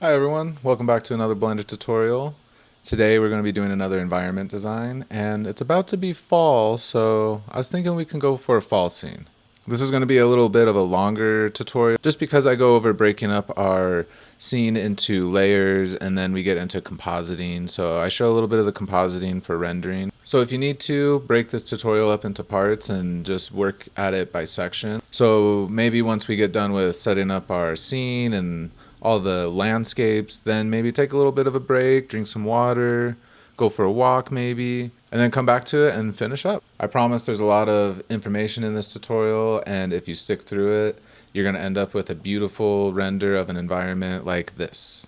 Hi everyone, welcome back to another Blender tutorial. Today we're going to be doing another environment design, and it's about to be fall, so I was thinking we can go for a fall scene. This is going to be a little bit of a longer tutorial, just because I go over breaking up our scene into layers and then we get into compositing, so I show a little bit of the compositing for rendering. So if you need to, break this tutorial up into parts and just work at it by section. So maybe once we get done with setting up our scene and all the landscapes, then maybe take a little bit of a break, drink some water, go for a walk maybe, and then come back to it and finish up. I promise there's a lot of information in this tutorial, and if you stick through it, you're going to end up with a beautiful render of an environment like this.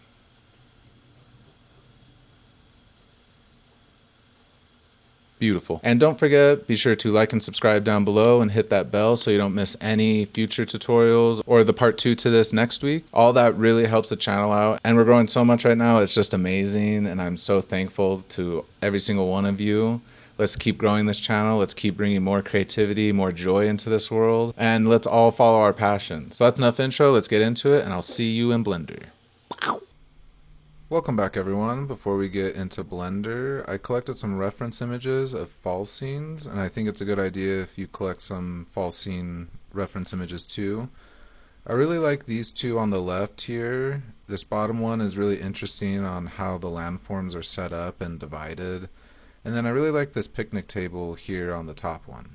Beautiful. And don't forget, be sure to like and subscribe down below and hit that bell so you don't miss any future tutorials or the part 2 to this next week. All that really helps the channel out, and we're growing so much right now. It's just amazing, and I'm so thankful to every single one of you. Let's keep growing this channel. Let's keep bringing more creativity, more joy into this world, and let's all follow our passions. So that's enough intro. Let's get into it, and I'll see you in Blender. Welcome back everyone. Before we get into Blender, I collected some reference images of fall scenes, and I think it's a good idea if you collect some fall scene reference images too. I really like these two on the left here. This bottom one is really interesting on how the landforms are set up and divided. And then I really like this picnic table here on the top one.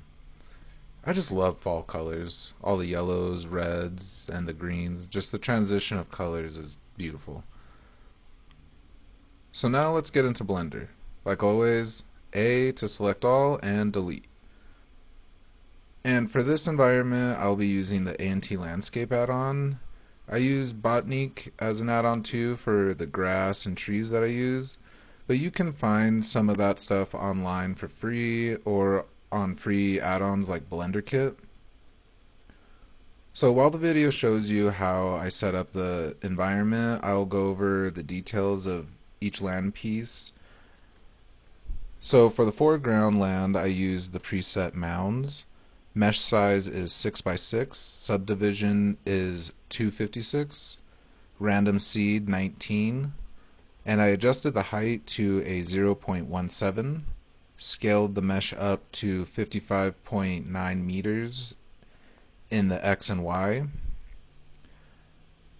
I just love fall colors. All the yellows, reds, and the greens. Just the transition of colors is beautiful. So now let's get into Blender. Like always, A to select all and delete. And for this environment, I'll be using the A.N.T landscape add-on. I use Botaniq as an add-on too for the grass and trees that I use, but you can find some of that stuff online for free or on free add-ons like Blender Kit. So while the video shows you how I set up the environment, I'll go over the details of each land piece. So for the foreground land, I use the preset mounds. Mesh size is 6x6, subdivision is 256, random seed 19, and I adjusted the height to a 0.17, scaled the mesh up to 55.9 meters in the X and Y.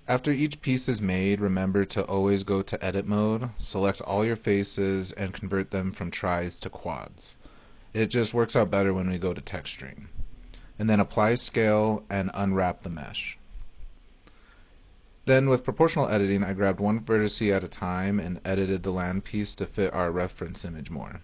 After each piece is made, remember to always go to edit mode, select all your faces, and convert them from tris to quads. It just works out better when we go to texturing. And then apply scale and unwrap the mesh. Then with proportional editing, I grabbed one vertex at a time and edited the land piece to fit our reference image more.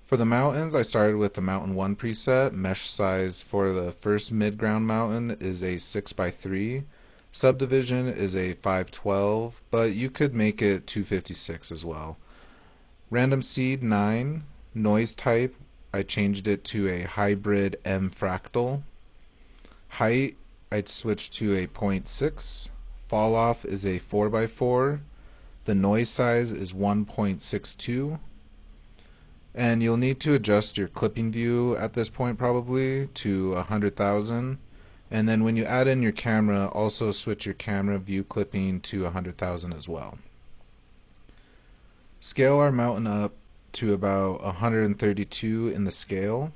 For the mountains, I started with the mountain 1 preset. Mesh size for the first mid-ground mountain is a 6x3. Subdivision is a 512, but you could make it 256 as well. Random seed 9. Noise type, I changed it to a hybrid M fractal. Height, I'd switched to a 0.6. Fall off is a 4x4. The noise size is 1.62. And you'll need to adjust your clipping view at this point probably to 100,000. And then when you add in your camera, also switch your camera view clipping to 100,000 as well. Scale our mountain up to about 132 in the scale.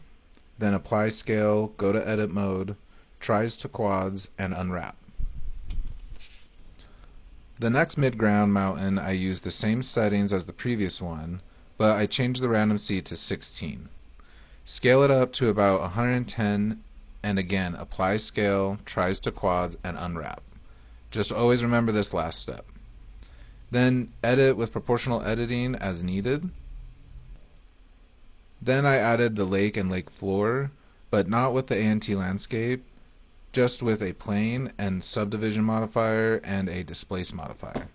Then apply scale, go to edit mode, tris to quads, and unwrap. The next mid-ground mountain, I used the same settings as the previous one, but I changed the random seed to 16. Scale it up to about 110, and again, apply scale, tris to quads, and unwrap. Just always remember this last step. Then edit with proportional editing as needed. Then I added the lake and lake floor, but not with the A.N.T landscape, just with a plane and subdivision modifier and a displace modifier.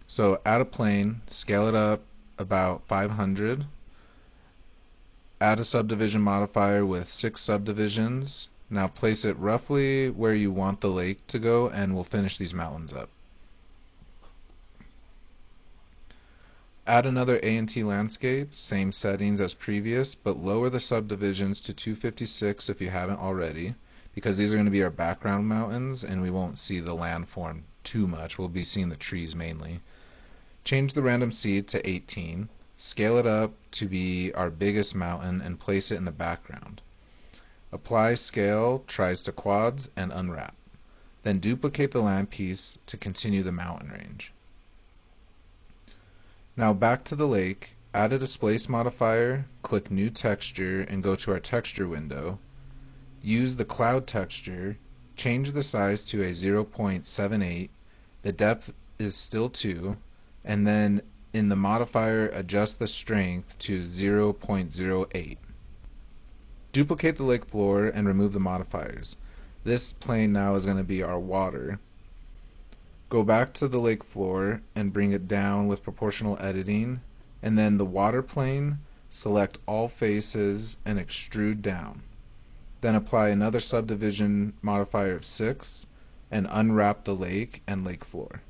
So add a plane, scale it up about 500, add a subdivision modifier with 6 subdivisions. Now place it roughly where you want the lake to go, and we'll finish these mountains up. Add another A.N.T landscape, same settings as previous, but lower the subdivisions to 256 if you haven't already. because these are going to be our background mountains and we won't see the landform too much. We'll be seeing the trees mainly. Change the random seed to 18, scale it up to be our biggest mountain and place it in the background. Apply scale, tries to quads, and unwrap. Then duplicate the land piece to continue the mountain range. Now back to the lake, add a displace modifier, click new texture, and go to our texture window. Use the cloud texture, change the size to a 0.78, the depth is still 2, and then in the modifier adjust the strength to 0.08. Duplicate the lake floor and remove the modifiers. This plane now is going to be our water. Go back to the lake floor and bring it down with proportional editing, and then the water plane, select all faces and extrude down. Then apply another subdivision modifier of 6 and unwrap the lake and lake floor.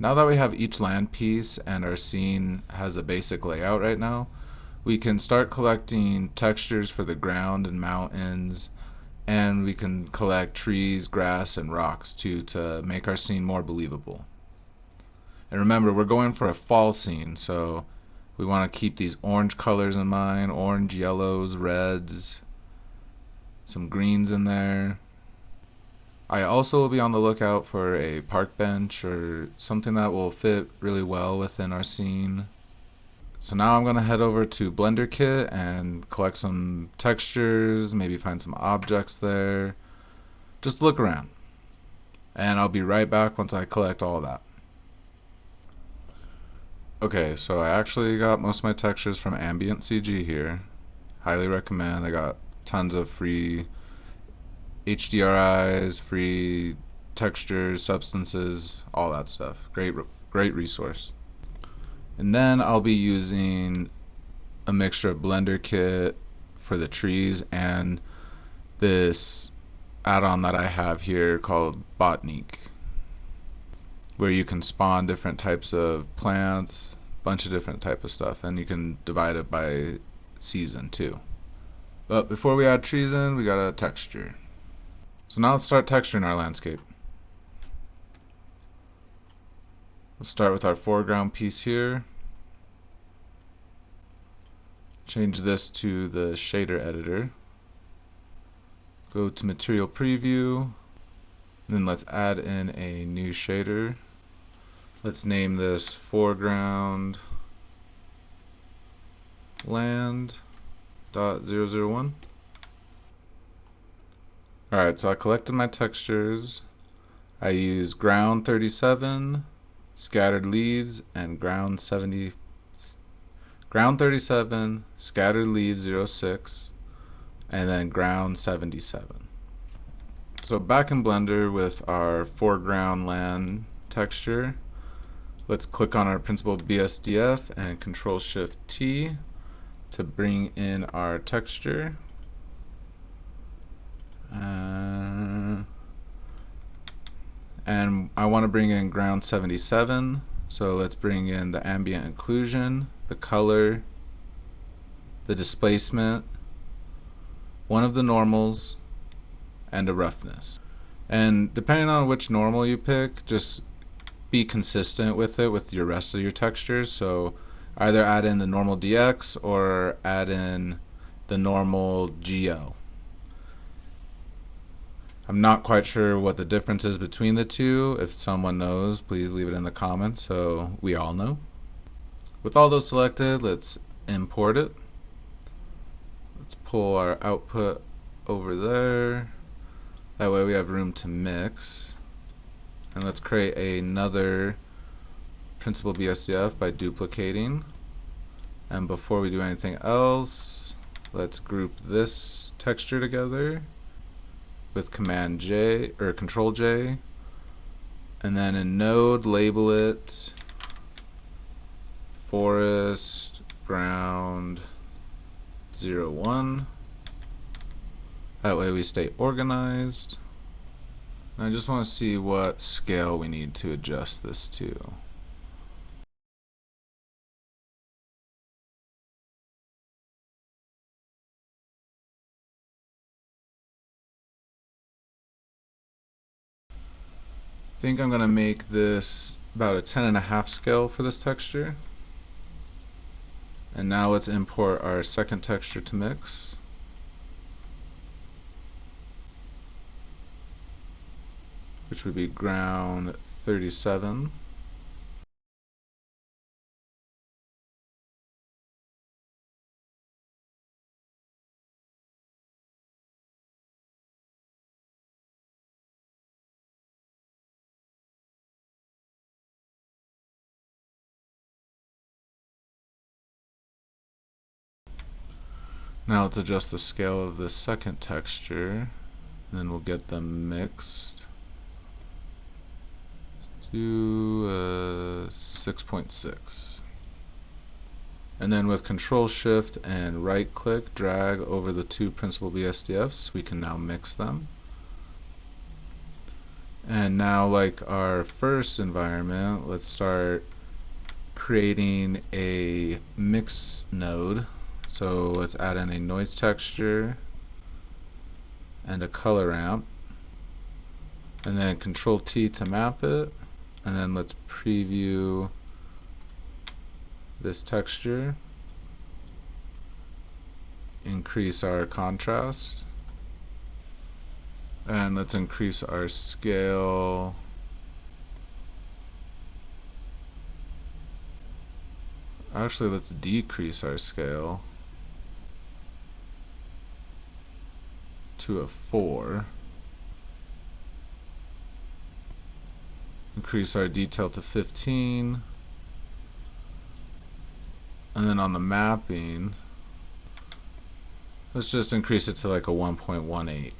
Now that we have each land piece and our scene has a basic layout right now, we can start collecting textures for the ground and mountains, and we can collect trees, grass, and rocks too to make our scene more believable. And remember, we're going for a fall scene, so we want to keep these orange colors in mind, orange, yellows, reds, some greens in there. I also will be on the lookout for a park bench or something that will fit really well within our scene. So now I'm going to head over to Blender Kit and collect some textures, maybe find some objects there. Just look around. And I'll be right back once I collect all of that. Okay, so I actually got most of my textures from Ambient CG here. Highly recommend. I got tons of free HDRIs, free textures, substances, all that stuff. Great resource. And then I'll be using a mixture of Blender Kit for the trees and this add-on that I have here called Botaniq, where you can spawn different types of plants, bunch of different type of stuff, and you can divide it by season too. But before we add trees in, we got a texture. So now let's start texturing our landscape. We'll start with our foreground piece here. Change this to the shader editor. Go to material preview. Then let's add in a new shader. Let's name this foreground land.001. Alright, so I collected my textures. I use ground 37, scattered leaves, and ground 37, scattered leaves 06, and then ground 77. So back in Blender with our foreground land texture, let's click on our principal BSDF and Control-Shift-T to bring in our texture. And I want to bring in ground 77, so let's bring in the ambient occlusion, the color, the displacement, one of the normals, and a roughness. And depending on which normal you pick, just be consistent with it with your rest of your textures. So either add in the normal DX or add in the normal GL. I'm not quite sure what the difference is between the two. If someone knows, please leave it in the comments so we all know. With all those selected, let's import it. Let's pull our output over there. That way we have room to mix. And let's create another principal BSDF by duplicating. And before we do anything else, let's group this texture together with Command J or Control J, and then in Node label it Forest Ground 01, That way we stay organized. And I just want to see what scale we need to adjust this to. I think I'm going to make this about a 10.5 scale for this texture. And now let's import our second texture to mix. Which would be ground 37. Now let's adjust the scale of the second texture, and then we'll get them mixed to 6.6. And then with Control Shift and right click, drag over the two principal BSDFs, we can now mix them. And now, like our first environment, let's start creating a mix node. So let's add in a noise texture and a color ramp, and then Control T to map it, and then let's preview this texture, increase our contrast, and let's increase our scale actually let's decrease our scale to a 4. Increase our detail to 15. And then on the mapping, let's just increase it to like a 1.18.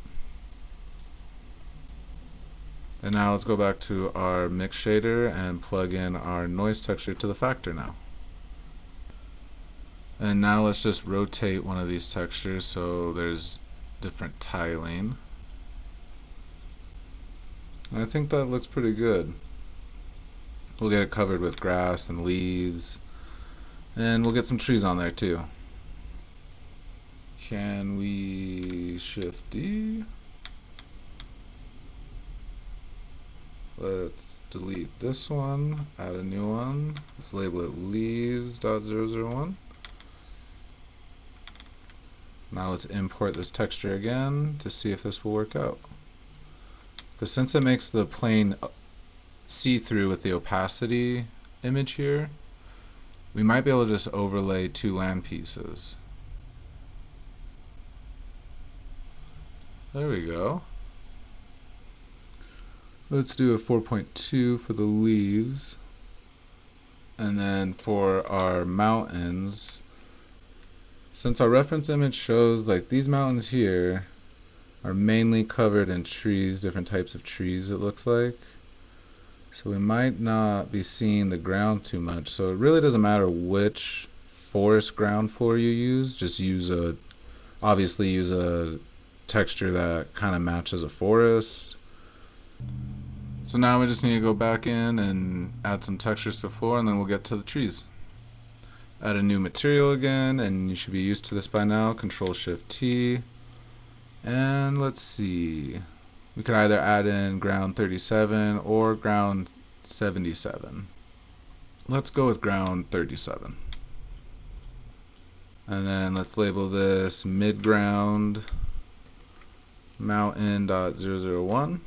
And now let's go back to our mix shader and plug in our noise texture to the factor now. And now let's just rotate one of these textures so there's different tiling. And I think that looks pretty good. We'll get it covered with grass and leaves, and we'll get some trees on there too. Can we Shift D? Let's delete this one, add a new one. Let's label it leaves.001. Now let's import this texture again to see if this will work out. Because since it makes the plane see-through with the opacity image here, we might be able to just overlay two land pieces. There we go. Let's do a 4.2 for the leaves. And then for our mountains, since our reference image shows like these mountains here are mainly covered in trees, different types of trees it looks like. So we might not be seeing the ground too much. So it really doesn't matter which forest ground floor you use, just obviously use a texture that kind of matches a forest. So now we just need to go back in and add some textures to the floor, and then we'll get to the trees. Add a new material again, and you should be used to this by now. Control Shift T. And let's see. We could either add in ground 37 or ground 77. Let's go with ground 37. And then let's label this midground mountain.001.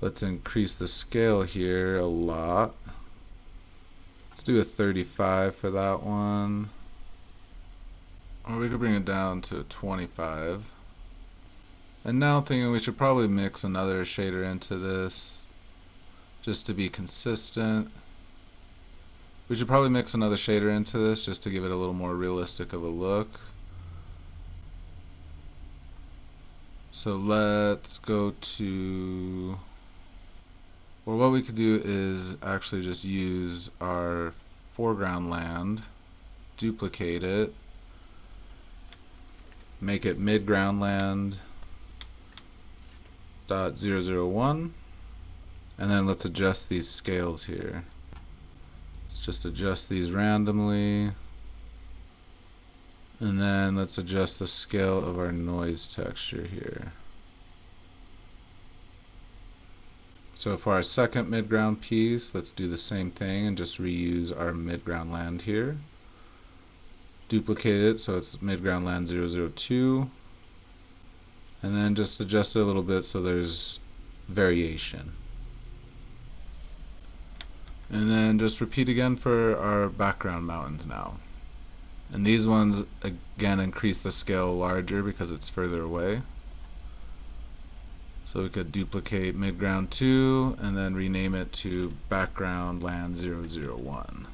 Let's increase the scale here a lot. Let's do a 35 for that one. Or we could bring it down to 25. And now I'm thinking we should probably mix another shader into this just to be consistent. We should probably mix another shader into this just to give it a little more realistic of a look. So let's go to, or what we could do is actually just use our foreground land, duplicate it, make it midground land dot 001, and then let's adjust these scales here. Let's just adjust these randomly, and then let's adjust the scale of our noise texture here. So for our second midground piece, let's do the same thing and just reuse our midground land here. Duplicate it so it's midground land 002, and then just adjust it a little bit so there's variation. And then just repeat again for our background mountains now. And these ones, again, increase the scale larger because it's further away. So we could duplicate midground 2 and then rename it to background land 001.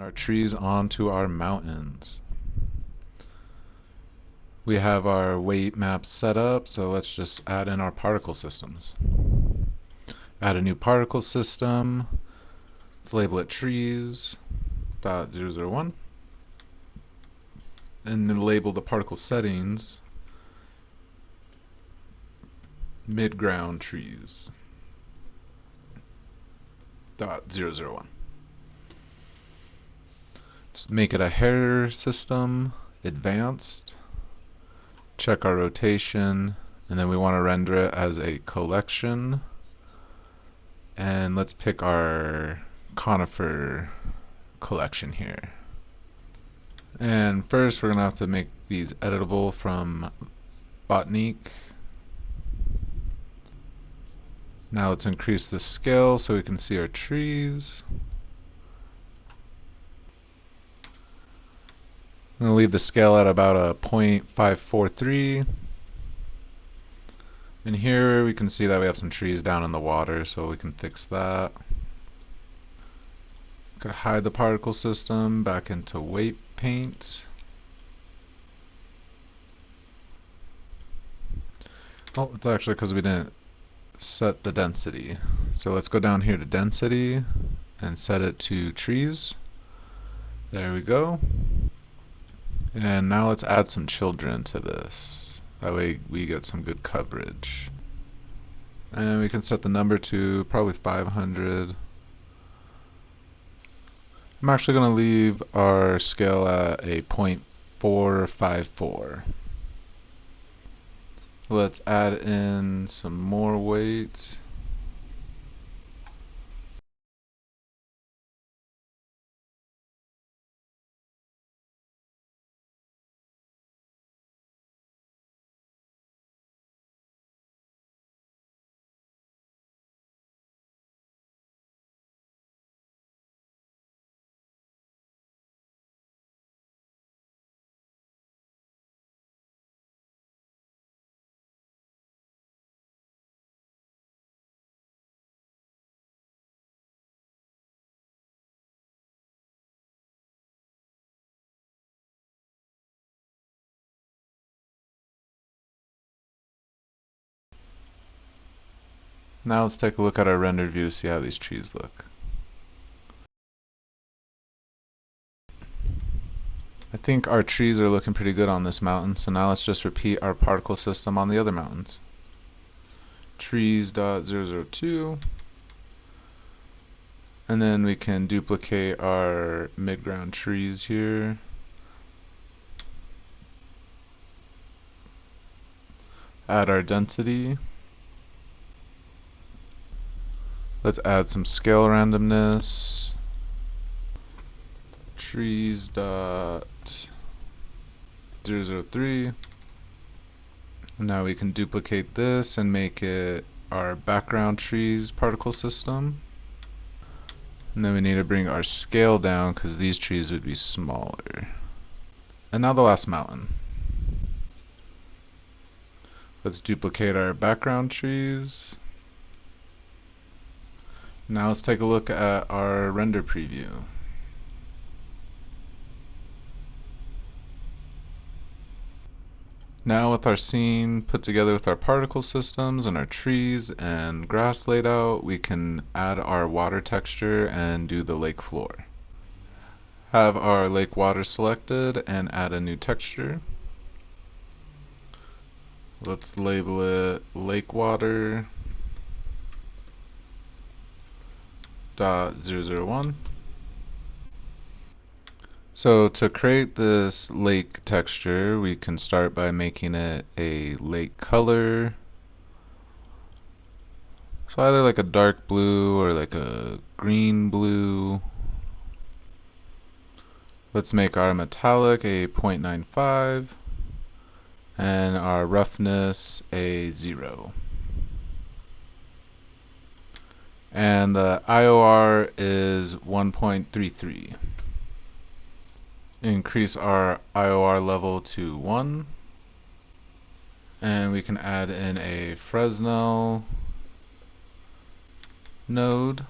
Our trees onto our mountains. We have our weight maps set up, so let's just add in our particle systems. Add a new particle system. Let's label it trees.001. And then label the particle settings midground trees.001. Let's make it a hair system, advanced. Check our rotation, and then we want to render it as a collection. And let's pick our conifer collection here. And first we're going to have to make these editable from Botaniq. Now let's increase the scale so we can see our trees. I'm going to leave the scale at about a 0.543. And here we can see that we have some trees down in the water, so we can fix that. Gonna hide the particle system back into weight paint. Oh, it's actually because we didn't set the density. So let's go down here to density and set it to trees. There we go. And now let's add some children to this. That way we get some good coverage. And we can set the number to probably 500. I'm actually going to leave our scale at a 0.454. Let's add in some more weight. Now let's take a look at our rendered view to see how these trees look. I think our trees are looking pretty good on this mountain, so now let's just repeat our particle system on the other mountains. Trees.002, and then we can duplicate our midground trees here. Add our density. Let's add some scale randomness. Trees.003. Now we can duplicate this and make it our background trees particle system. And then we need to bring our scale down because these trees would be smaller. And now the last mountain. Let's duplicate our background trees. Now let's take a look at our render preview. Now with our scene put together with our particle systems and our trees and grass laid out, we can add our water texture and do the lake floor. Have our lake water selected and add a new texture. Let's label it lake water .001. So to create this lake texture, we can start by making it a lake color. So either like a dark blue or like a green blue. Let's make our metallic a 0.95 and our roughness a 0. And the IOR is 1.33. Increase our IOR level to 1. And we can add in a Fresnel node.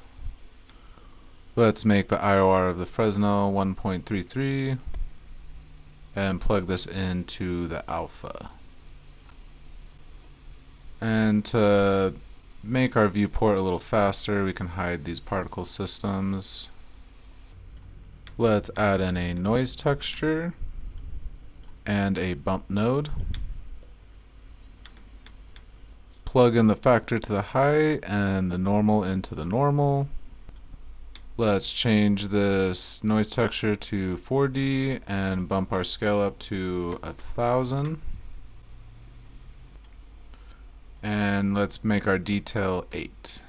Let's make the IOR of the Fresnel 1.33 and plug this into the alpha. And to make our viewport a little faster, we can hide these particle systems. Let's add in a noise texture and a bump node. Plug in the factor to the height and the normal into the normal. Let's change this noise texture to 4D and bump our scale up to 1000. And let's make our detail 8.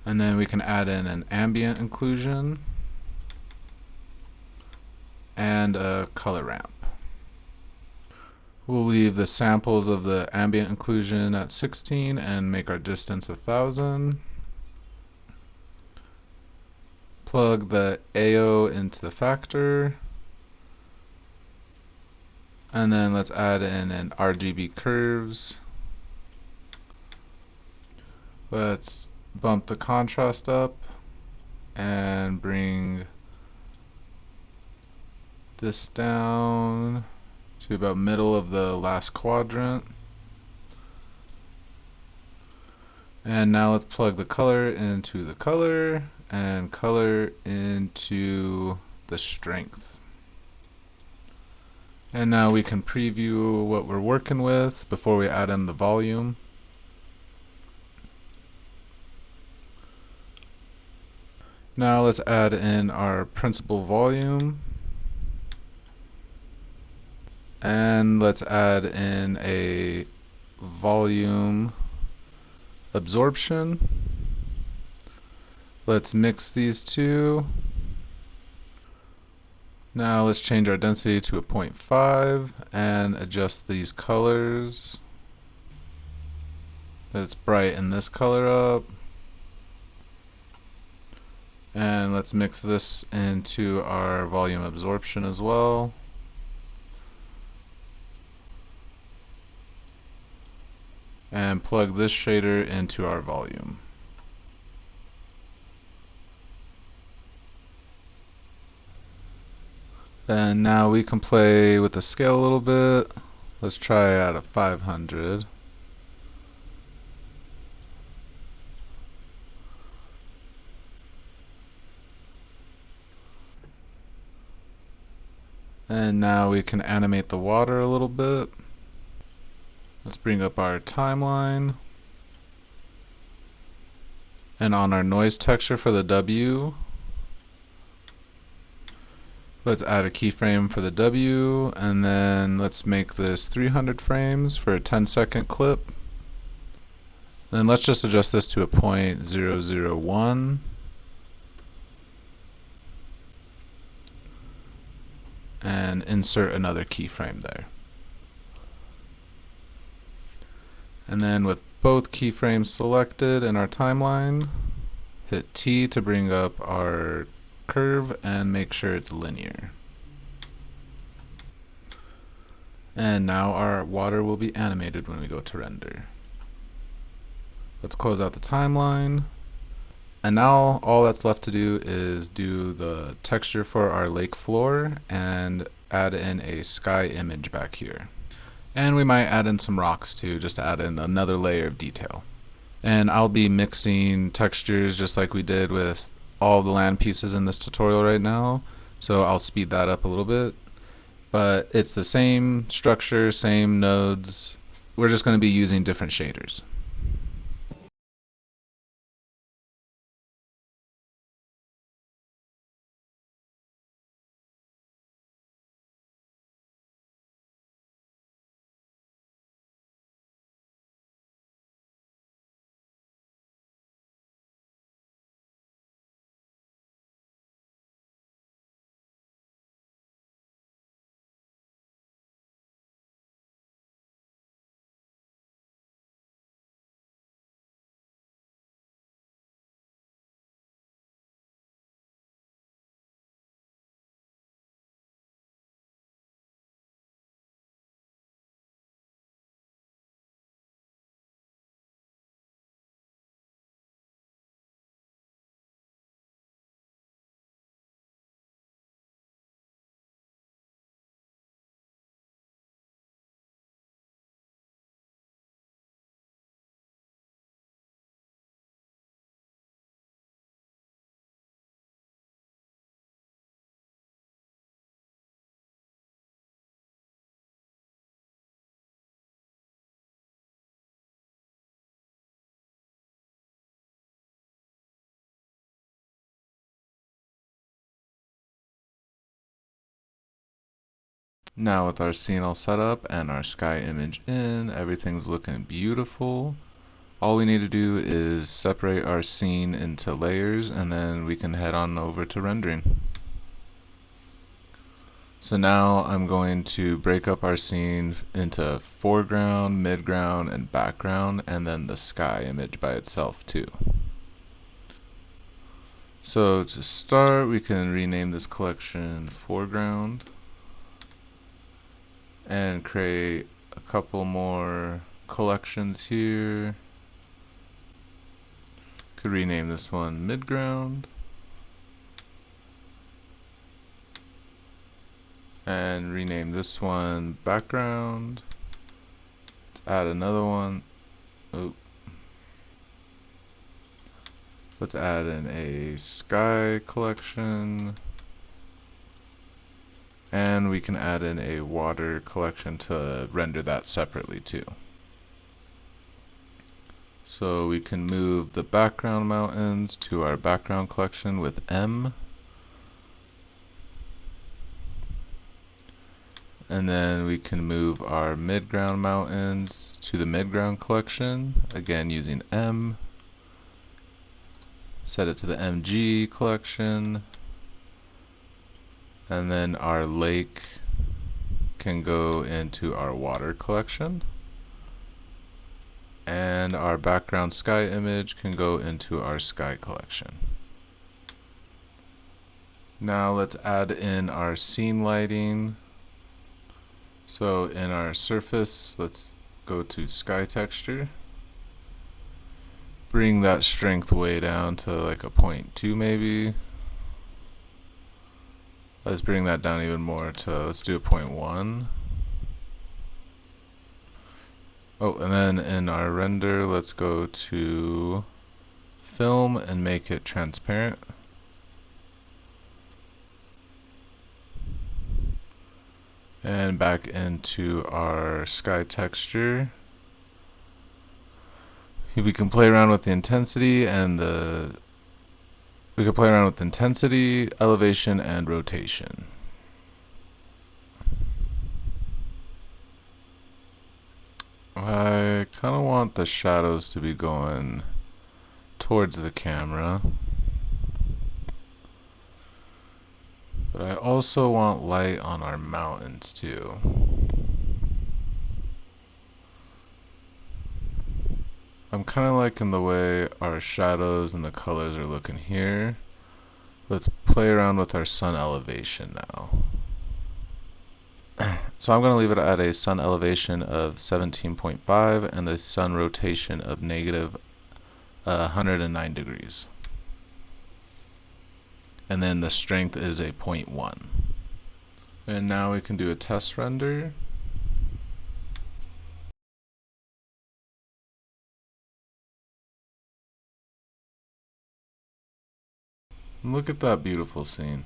And then we can add in an ambient inclusion and a color ramp. We'll leave the samples of the ambient inclusion at 16 and make our distance 1000. Plug the AO into the factor. And then let's add in an RGB curves. Let's bump the contrast up and bring this down to about middle of the last quadrant. And now let's plug the color into the color and color into the strength. And now we can preview what we're working with before we add in the volume. Now let's add in our principal volume. And let's add in a volume absorption. Let's mix these two. Now let's change our density to a 0.5 and adjust these colors. Let's brighten this color up. And let's mix this into our volume absorption as well. And plug this shader into our volume. And now we can play with the scale a little bit. Let's try out a 500. And now we can animate the water a little bit. Let's bring up our timeline. And on our noise texture for the W, let's add a keyframe for the W, and then let's make this 300 frames for a 10-second clip. Then let's just adjust this to a 0.001. And insert another keyframe there. And then with both keyframes selected in our timeline, hit T to bring up our curve and make sure it's linear. And now our water will be animated when we go to render. Let's close out the timeline. And now all that's left to do is do the texture for our lake floor and add in a sky image back here. And we might add in some rocks too, just to add in another layer of detail. And I'll be mixing textures just like we did with all the land pieces in this tutorial right now. So I'll speed that up a little bit. But it's the same structure, same nodes. We're just going to be using different shaders. Now with our scene all set up and our sky image in, everything's looking beautiful. All we need to do is separate our scene into layers and then we can head on over to rendering. So now I'm going to break up our scene into foreground, midground, and background, and then the sky image by itself too. So to start, we can rename this collection foreground and create a couple more collections here. Could rename this one midground and rename this one background. Let's add another one. Oh. Let's add in a sky collection, and we can add in a water collection to render that separately too. So we can move the background mountains to our background collection with M. And then we can move our midground mountains to the midground collection, again using M. Set it to the MG collection. And then our lake can go into our water collection. And our background sky image can go into our sky collection. Now let's add in our scene lighting. So in our surface, let's go to sky texture. Bring that strength way down to like a 0.2 maybe. Let's bring that down even more to, let's do a 0.1. Oh, and then in our render, let's go to film and make it transparent. And back into our sky texture. We can play around with the intensity and elevation, and rotation. I kind of want the shadows to be going towards the camera. But I also want light on our mountains too. I'm kind of liking the way our shadows and the colors are looking here. Let's play around with our sun elevation now. So I'm going to leave it at a sun elevation of 17.5 and a sun rotation of negative 109 degrees. And then the strength is a 0.1. And now we can do a test render. Look at that beautiful scene.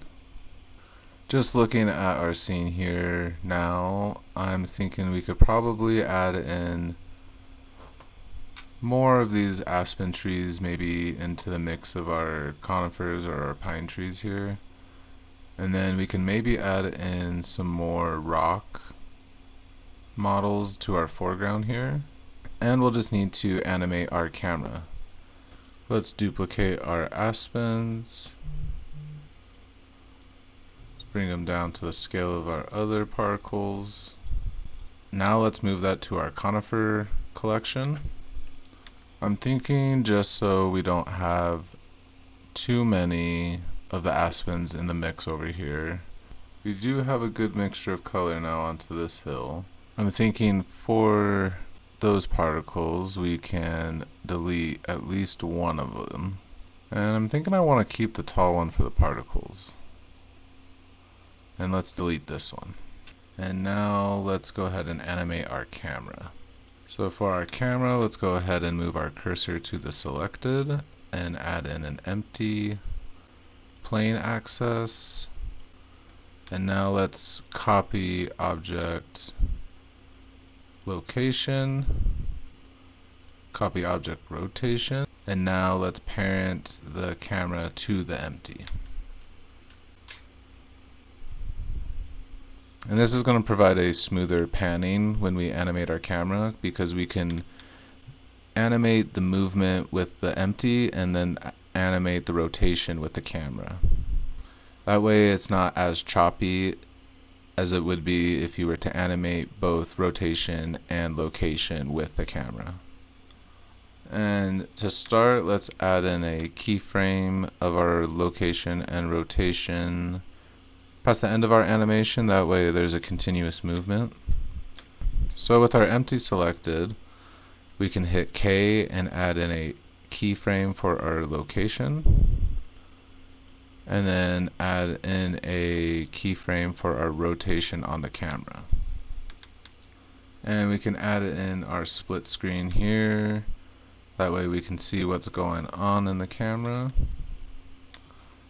Just looking at our scene here now, I'm thinking we could probably add in more of these aspen trees maybe into the mix of our conifers or our pine trees here. And then we can maybe add in some more rock models to our foreground here. And we'll just need to animate our camera. Let's duplicate our aspens. Let's bring them down to the scale of our other particles. Now let's move that to our conifer collection. I'm thinking just so we don't have too many of the aspens in the mix over here. We do have a good mixture of color now onto this hill. I'm thinking for those particles we can delete at least one of them. And I'm thinking I want to keep the tall one for the particles. And let's delete this one. And now let's go ahead and animate our camera. So for our camera, let's go ahead and move our cursor to the selected and add in an empty plane axis. And now let's copy object location, copy object rotation, and now let's parent the camera to the empty. And this is going to provide a smoother panning when we animate our camera, because we can animate the movement with the empty and then animate the rotation with the camera. That way it's not as choppy as it would be if you were to animate both rotation and location with the camera. And to start, let's add in a keyframe of our location and rotation past the end of our animation. That way there's a continuous movement. So with our empty selected, we can hit K and add in a keyframe for our location, and then add in a keyframe for our rotation on the camera. And we can add in our split screen here. That way we can see what's going on in the camera.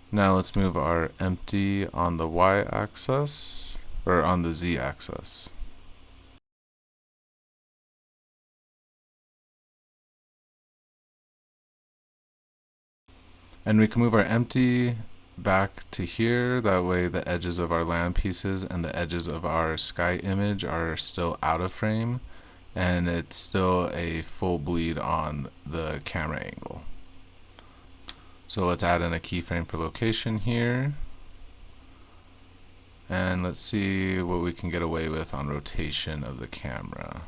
Now let's move our empty on the y-axis, or on the z-axis. And we can move our empty back to here. That way the edges of our land pieces and the edges of our sky image are still out of frame, and it's still a full bleed on the camera angle. So let's add in a keyframe for location here, and let's see what we can get away with on rotation of the camera.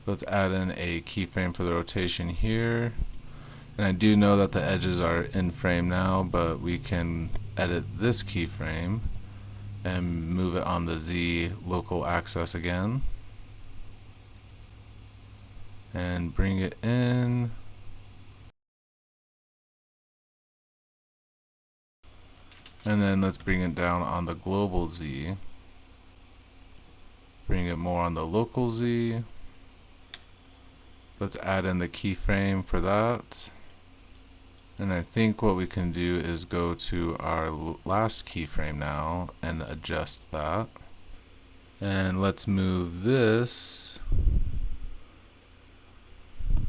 Let's add in a keyframe for the rotation here. And I do know that the edges are in frame now, but we can edit this keyframe and move it on the Z local axis again. And bring it in. And then let's bring it down on the global Z. Bring it more on the local Z. Let's add in the keyframe for that. And I think what we can do is go to our last keyframe now and adjust that. And let's move this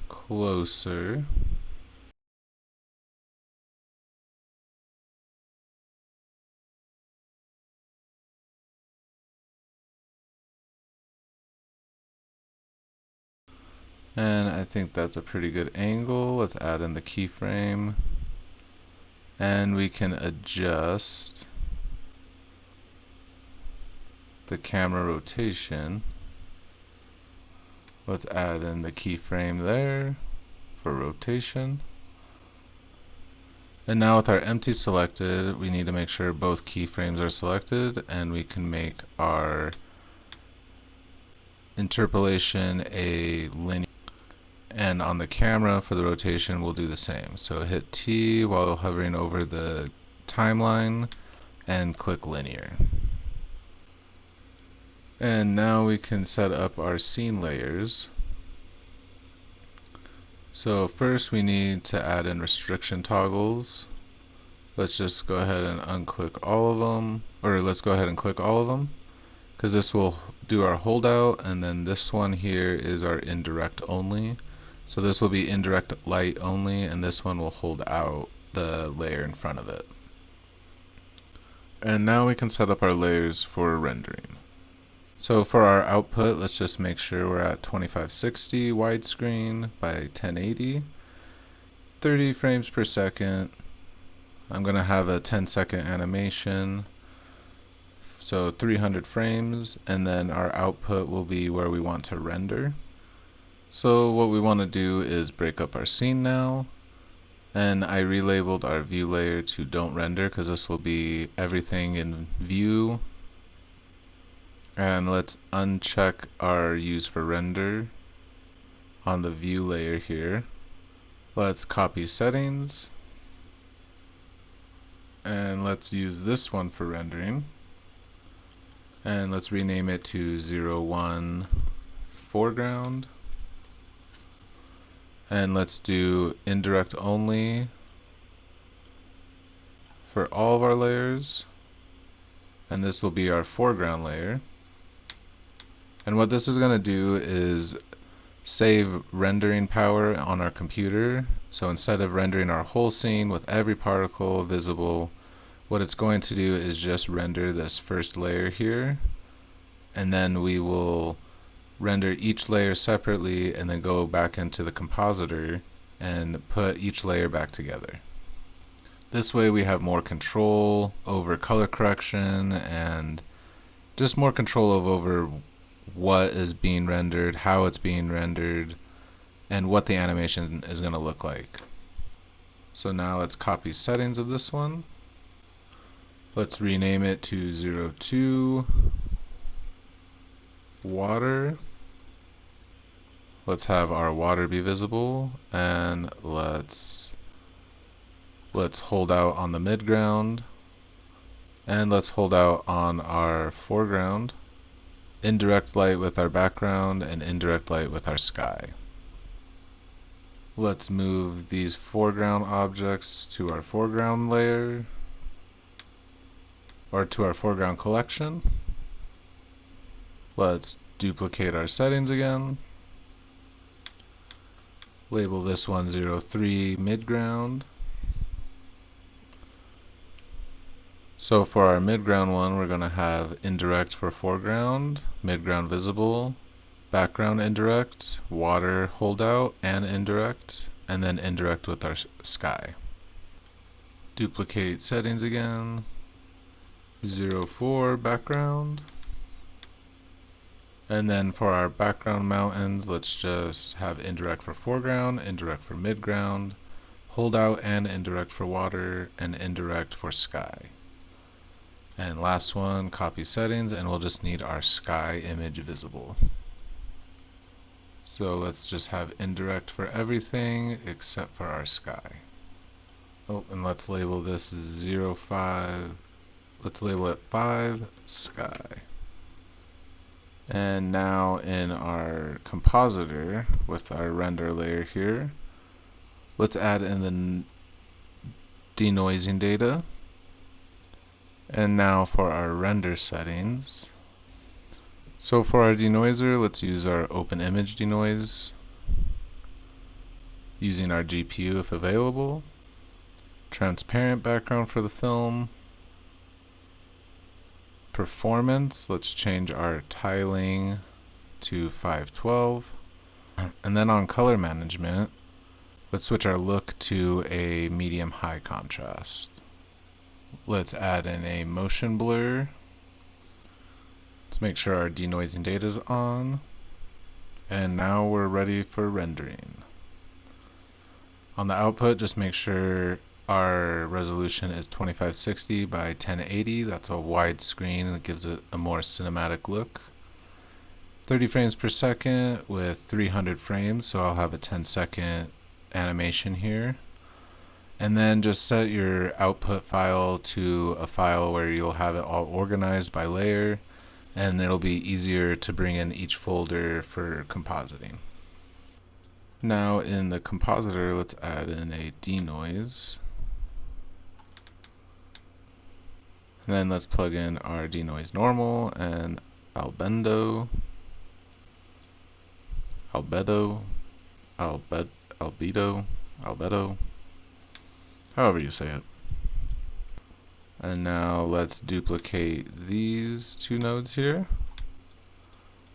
closer. And I think that's a pretty good angle. Let's add in the keyframe. And we can adjust the camera rotation. Let's add in the keyframe there for rotation. And now with our empty selected, we need to make sure both keyframes are selected, and we can make our interpolation a linear. And on the camera for the rotation, we'll do the same. So hit T while hovering over the timeline and click linear. And now we can set up our scene layers. So first we need to add in restriction toggles. Let's just go ahead and unclick all of them, or let's go ahead and click all of them, because this will do our holdout, and then this one here is our indirect only. So this will be indirect light only, and this one will hold out the layer in front of it. And now we can set up our layers for rendering. So for our output, let's just make sure we're at 2560 widescreen by 1080, 30 frames per second. I'm going to have a 10-second animation, so 300 frames, and then our output will be where we want to render. So what we want to do is break up our scene now, and I relabeled our view layer to don't render because this will be everything in view. And let's uncheck our use for render on the view layer here. Let's copy settings, and let's use this one for rendering, and let's rename it to 01 foreground. And let's do indirect only for all of our layers, and this will be our foreground layer. And what this is going to do is save rendering power on our computer. So instead of rendering our whole scene with every particle visible, what it's going to do is just render this first layer here, and then we will render each layer separately and then go back into the compositor and put each layer back together. This way we have more control over color correction and just more control over what is being rendered, how it's being rendered, and what the animation is going to look like. So now let's copy settings of this one. Let's rename it to 02 water. Let's have our water be visible, and let's hold out on the midground, and let's hold out on our foreground. Indirect light with our background and indirect light with our sky. Let's move these foreground objects to our foreground layer, or to our foreground collection. Let's duplicate our settings again. Label this one 03 midground. So for our midground one, we're going to have indirect for foreground, midground visible, background indirect, water holdout and indirect, and then indirect with our sky. Duplicate settings again. 04 background. And then for our background mountains, let's just have indirect for foreground, indirect for midground, holdout and indirect for water, and indirect for sky. And last one, copy settings, and we'll just need our sky image visible. So let's just have indirect for everything except for our sky. Oh, and let's label this 05. Let's label it 5 sky. And now in our compositor with our render layer here, let's add in the denoising data. And now for our render settings. So for our denoiser, let's use our open image denoise using our GPU if available. Transparent background for the film. Performance, let's change our tiling to 512. And then on color management, let's switch our look to a medium high contrast. Let's add in a motion blur. Let's make sure our denoising data is on. And now we're ready for rendering. On the output, just make sure our resolution is 2560 by 1080. That's a wide screen and it gives it a more cinematic look. 30 frames per second with 300 frames, so I'll have a 10-second animation here. And then just set your output file to a file where you'll have it all organized by layer, and it'll be easier to bring in each folder for compositing. Now in the compositor, let's add in a denoise. And then let's plug in our denoise normal and albedo, however you say it. And now let's duplicate these two nodes here.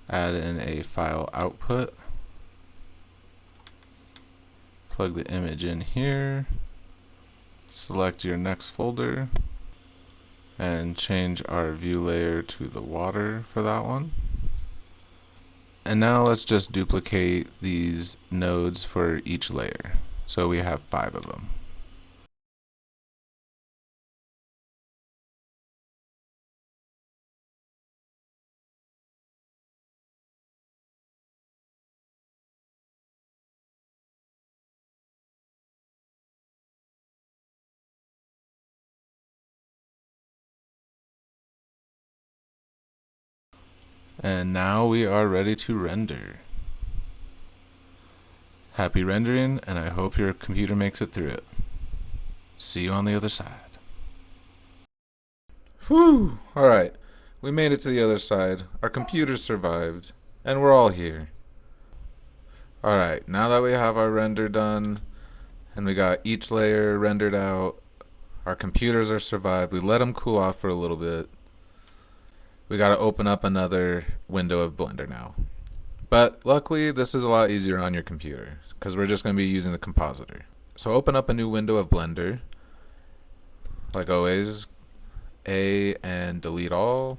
Add in a file output. Plug the image in here. Select your next folder. And change our view layer to the water for that one. And now let's just duplicate these nodes for each layer. So we have 5 of them. And now we are ready to render. Happy rendering, and I hope your computer makes it through it. See you on the other side. Whew! Alright, we made it to the other side. Our computer survived, and we're all here. Alright, now that we have our render done and we got each layer rendered out, our computers are survived, we let them cool off for a little bit. We got to open up another window of Blender now. But luckily, this is a lot easier on your computer because we're just going to be using the compositor. So open up a new window of Blender. Like always, A and delete all.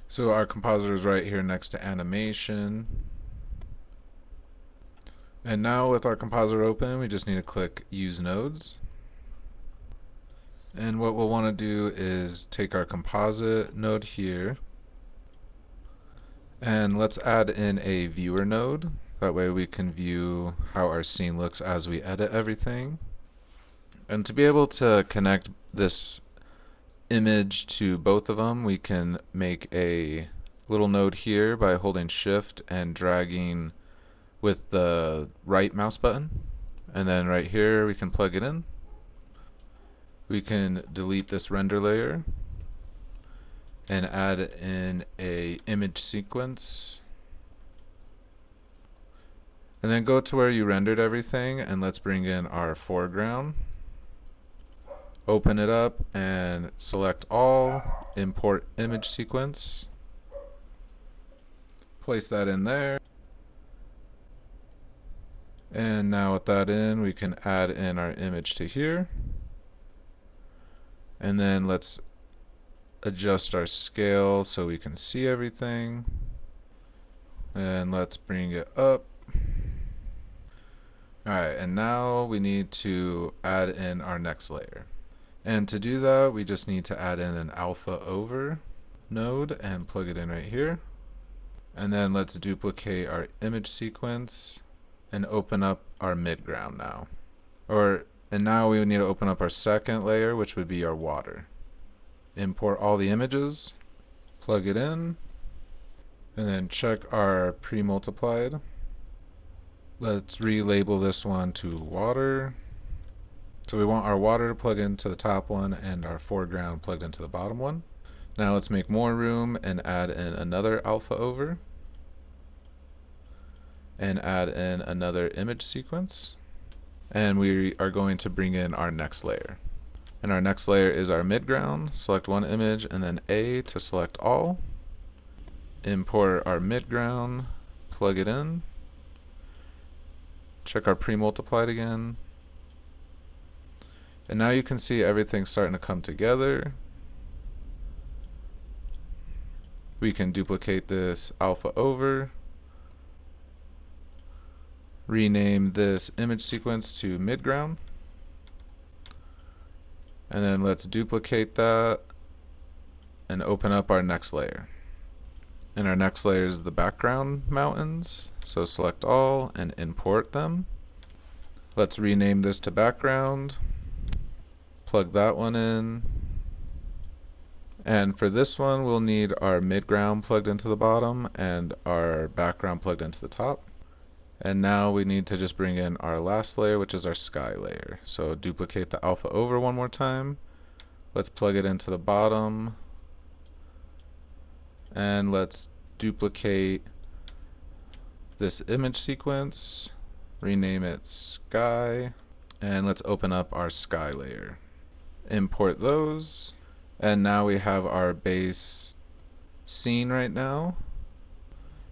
So our compositor is right here next to animation. And now with our compositor open, we just need to click use nodes. And what we'll want to do is take our composite node here and let's add in a viewer node. That way we can view how our scene looks as we edit everything. And to be able to connect this image to both of them, we can make a little node here by holding shift and dragging with the right mouse button. And then right here we can plug it in. We can delete this render layer and add in a image sequence. And then go to where you rendered everything and let's bring in our foreground. Open it up and select all, import image sequence. Place that in there. And now with that in, we can add in our image to here. And then let's adjust our scale so we can see everything. And let's bring it up. Alright, and now we need to add in our next layer. And to do that, we just need to add in an alpha over node and plug it in right here. And then let's duplicate our image sequence and open up our midground now. And now we need to open up our second layer, which would be our water. Import all the images, plug it in, and then check our pre-multiplied. Let's relabel this one to water. So we want our water to plug into the top one and our foreground plugged into the bottom one. Now let's make more room and add in another alpha over. And add in another image sequence. And we are going to bring in our next layer. And our next layer is our midground. Select one image and then A to select all. Import our midground, plug it in. Check our pre-multiplied again. And now you can see everything starting to come together. We can duplicate this alpha over. Rename this image sequence to midground. And then let's duplicate that and open up our next layer. And our next layer is the background mountains. So select all and import them. Let's rename this to background. Plug that one in. And for this one, we'll need our midground plugged into the bottom and our background plugged into the top. And now we need to just bring in our last layer, which is our sky layer. So duplicate the alpha over one more time. Let's plug it into the bottom. And let's duplicate this image sequence, rename it sky, and let's open up our sky layer. Import those, and now we have our base scene right now.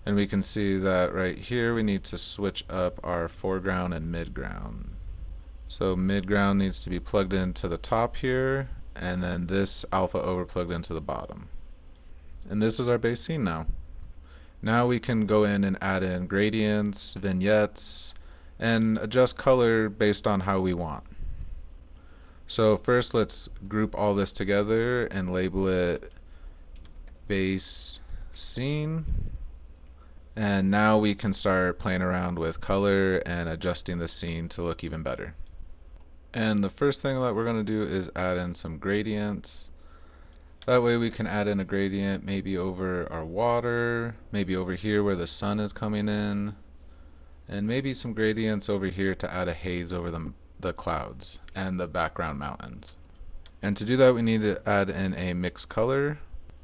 And we can see that right here we need to switch up our foreground and midground. So midground needs to be plugged into the top here, and then this alpha over plugged into the bottom. And this is our base scene now. Now we can go in and add in gradients, vignettes, and adjust color based on how we want. So first let's group all this together and label it base scene. And now we can start playing around with color and adjusting the scene to look even better. And the first thing that we're going to do is add in some gradients. That way we can add in a gradient maybe over our water, maybe over here where the sun is coming in, and maybe some gradients over here to add a haze over the clouds and the background mountains. And to do that we need to add in a mix color,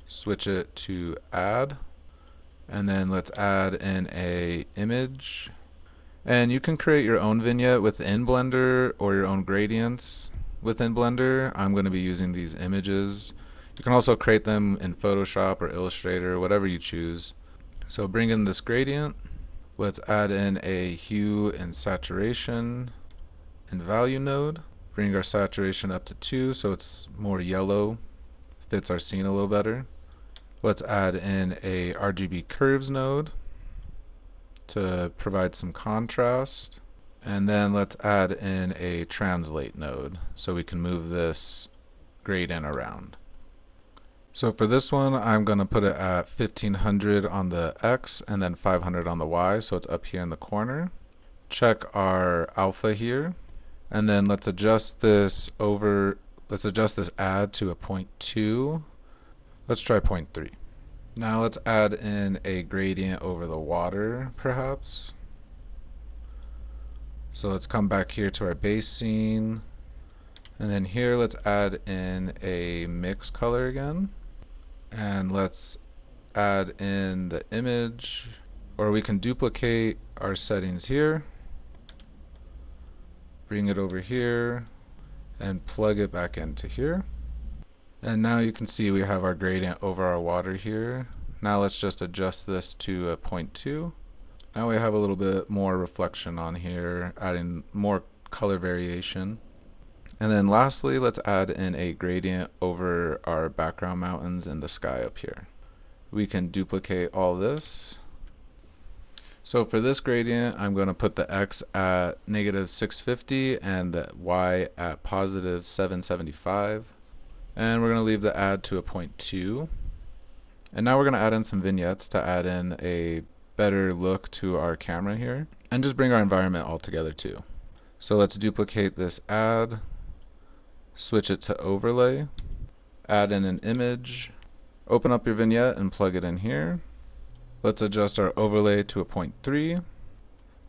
switch it to add, And then let's add in a image. And you can create your own vignette within Blender or your own gradients within Blender. I'm going to be using these images. You can also create them in Photoshop or Illustrator, whatever you choose. So bring in this gradient. Let's add in a hue and saturation and value node. Bring our saturation up to 2 so it's more yellow, fits our scene a little better. Let's add in a RGB curves node to provide some contrast. And then let's add in a translate node so we can move this gradient around. So for this one, I'm going to put it at 1500 on the X and then 500 on the Y, so it's up here in the corner. Check our alpha here, and then let's adjust this add to a 0.2. Let's try 0.3. Now let's add in a gradient over the water, perhaps. So let's come back here to our base scene, and then here let's add in a mix color again. And let's add in the image, or we can duplicate our settings here, bring it over here, and plug it back into here. And now you can see we have our gradient over our water here. Now let's just adjust this to a 0.2. Now we have a little bit more reflection on here, adding more color variation. And then lastly, let's add in a gradient over our background mountains in the sky up here. We can duplicate all this. So for this gradient, I'm going to put the X at -650 and the Y at +775. And we're going to leave the add to a 0.2. And now we're going to add in some vignettes to add in a better look to our camera here. And just bring our environment all together too. So let's duplicate this add. Switch it to overlay, add in an image, open up your vignette and plug it in here. Let's adjust our overlay to a 0.3.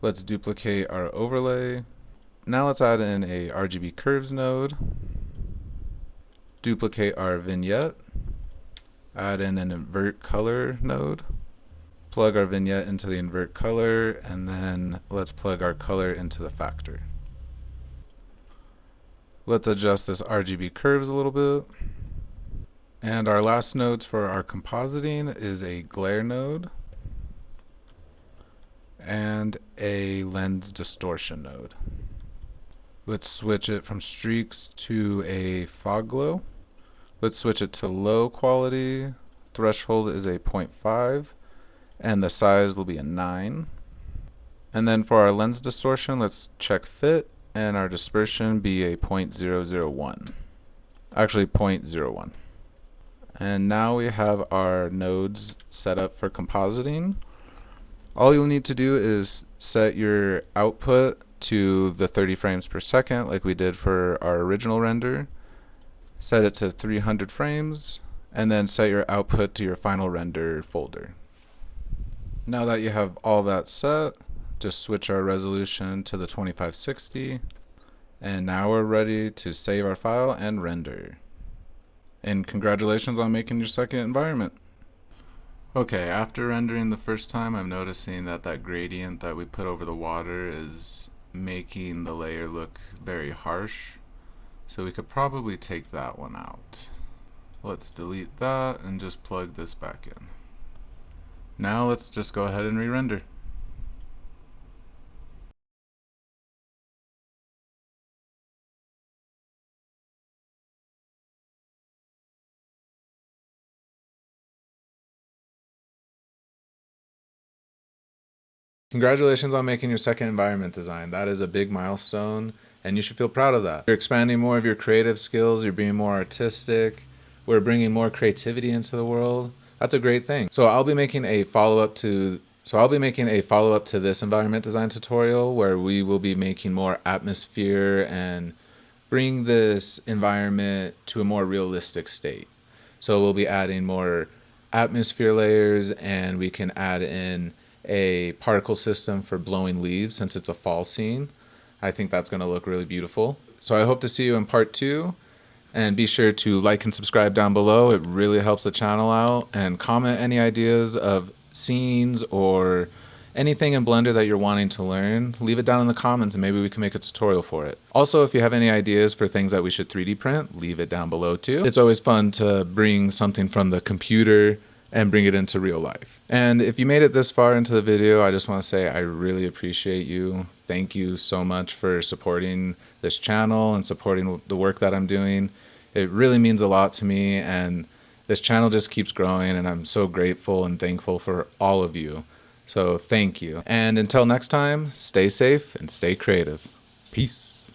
Let's duplicate our overlay. Now let's add in a RGB curves node, duplicate our vignette, add in an invert color node, plug our vignette into the invert color, and then let's plug our color into the factor. Let's adjust this RGB curves a little bit. And our last nodes for our compositing is a glare node and a lens distortion node. Let's switch it from streaks to a fog glow. Let's switch it to low quality. Threshold is a 0.5 and the size will be a 9. And then for our lens distortion, let's check fit, and our dispersion be a 0.001. Actually 0.01. And now we have our nodes set up for compositing. All you'll need to do is set your output to the 30 frames per second like we did for our original render. Set it to 300 frames, and then set your output to your final render folder. Now that you have all that set, just switch our resolution to the 2560, and now we're ready to save our file and render. And congratulations on making your second environment. Okay, after rendering the first time, I'm noticing that that gradient that we put over the water is making the layer look very harsh, so we could probably take that one out. Let's delete that and just plug this back in. Now let's just go ahead and re-render. Congratulations on making your second environment design. That is a big milestone, and you should feel proud of that. You're expanding more of your creative skills, you're being more artistic, we're bringing more creativity into the world. That's a great thing. So I'll be making a follow-up to this environment design tutorial where we will be making more atmosphere and bring this environment to a more realistic state. So we'll be adding more atmosphere layers, and we can add in a particle system for blowing leaves since it's a fall scene. I think that's going to look really beautiful. So I hope to see you in part 2, and be sure to like and subscribe down below. It really helps the channel out, and comment any ideas of scenes or anything in Blender that you're wanting to learn, leave it down in the comments and maybe we can make a tutorial for it. Also, if you have any ideas for things that we should 3D print, leave it down below too. It's always fun to bring something from the computer and bring it into real life. And if you made it this far into the video, I just want to say I really appreciate you. Thank you so much for supporting this channel and supporting the work that I'm doing. It really means a lot to me, and this channel just keeps growing, and I'm so grateful and thankful for all of you. So thank you. And until next time, stay safe and stay creative. Peace.